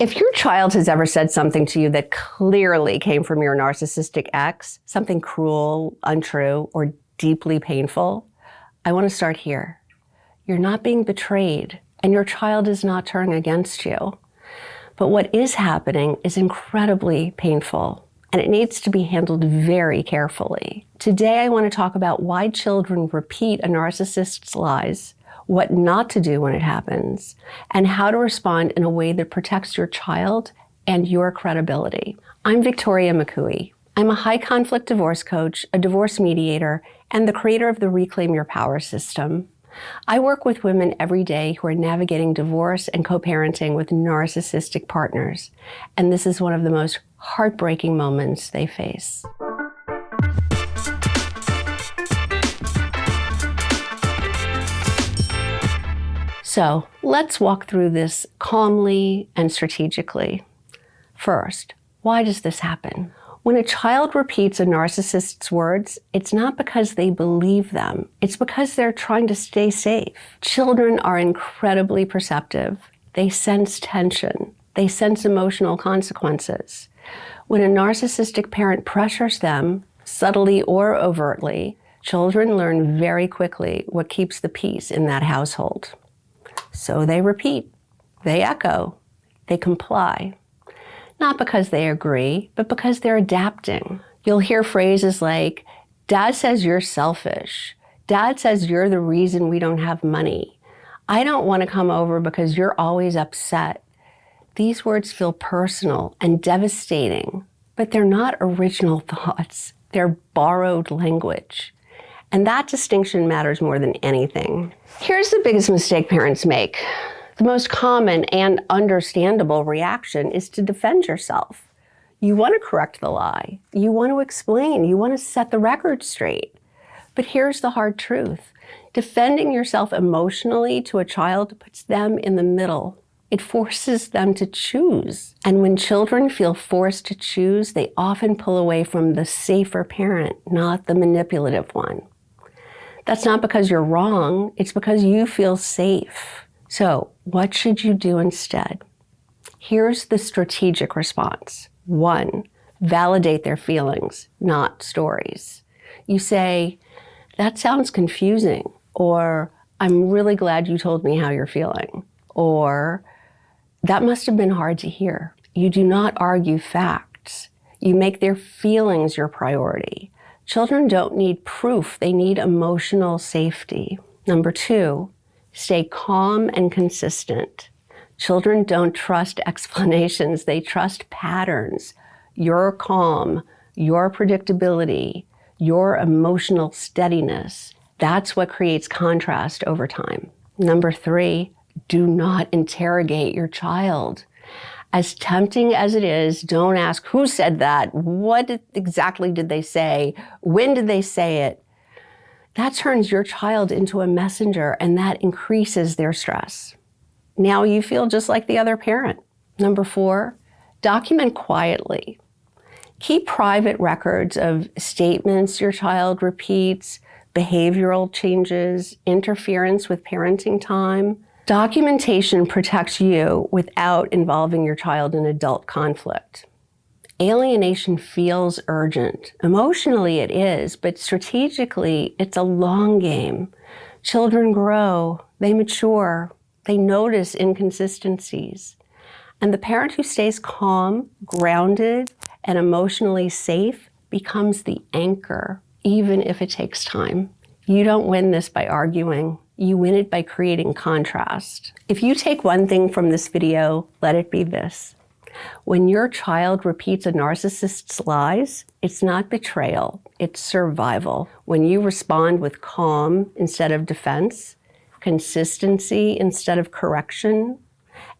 If your child has ever said something to you that clearly came from your narcissistic ex, something cruel, untrue, or deeply painful, I want to start here. You're not being betrayed, and your child is not turning against you. But what is happening is incredibly painful, and it needs to be handled very carefully. Today, I want to talk about why children repeat a narcissist's lies, what not to do when it happens, and how to respond in a way that protects your child and your credibility. I'm Victoria McCooey. I'm a high-conflict divorce coach, a divorce mediator, and the creator of the Reclaim Your Power system. I work with women every day who are navigating divorce and co-parenting with narcissistic partners, and this is one of the most heartbreaking moments they face. So let's walk through this calmly and strategically. First, why does this happen? When a child repeats a narcissist's words, it's not because they believe them. It's because they're trying to stay safe. Children are incredibly perceptive. They sense tension. They sense emotional consequences. When a narcissistic parent pressures them, subtly or overtly, children learn very quickly what keeps the peace in that household. So they repeat, they echo, they comply. Not because they agree, but because they're adapting. You'll hear phrases like, Dad says you're selfish. Dad says you're the reason we don't have money. I don't want to come over because you're always upset. These words feel personal and devastating, but they're not original thoughts. They're borrowed language. And that distinction matters more than anything. Here's the biggest mistake parents make. The most common and understandable reaction is to defend yourself. You want to correct the lie. You want to explain. You want to set the record straight. But here's the hard truth. Defending yourself emotionally to a child puts them in the middle. It forces them to choose. And when children feel forced to choose, they often pull away from the safer parent, not the manipulative one. That's not because you're wrong, it's because you feel safe. So, what should you do instead? Here's the strategic response. 1, validate their feelings, not stories. You say, that sounds confusing, or I'm really glad you told me how you're feeling, or that must have been hard to hear. You do not argue facts. You make their feelings your priority. Children don't need proof, they need emotional safety. Number 2, stay calm and consistent. Children don't trust explanations, they trust patterns. Your calm, your predictability, your emotional steadiness, that's what creates contrast over time. Number 3, do not interrogate your child. As tempting as it is, don't ask who said that, what exactly did they say, when did they say it. That turns your child into a messenger and that increases their stress. Now you feel just like the other parent. Number 4, document quietly. Keep private records of statements your child repeats, behavioral changes, interference with parenting time. Documentation protects you without involving your child in adult conflict. Alienation feels urgent. Emotionally it is, but strategically it's a long game. Children grow, they mature, they notice inconsistencies. And the parent who stays calm, grounded, and emotionally safe becomes the anchor, even if it takes time. You don't win this by arguing. You win it by creating contrast. If you take one thing from this video, let it be this. When your child repeats a narcissist's lies, it's not betrayal, it's survival. When you respond with calm instead of defense, consistency instead of correction,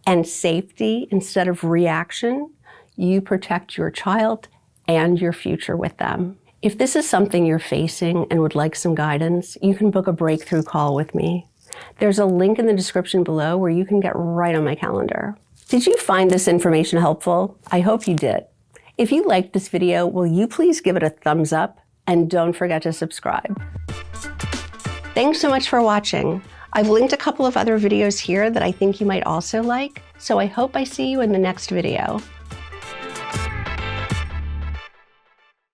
and safety instead of reaction, you protect your child and your future with them. If this is something you're facing and would like some guidance, you can book a breakthrough call with me. There's a link in the description below where you can get right on my calendar. Did you find this information helpful? I hope you did. If you liked this video, will you please give it a thumbs up and don't forget to subscribe. Thanks so much for watching. I've linked a couple of other videos here that I think you might also like, So I hope I see you in the next video.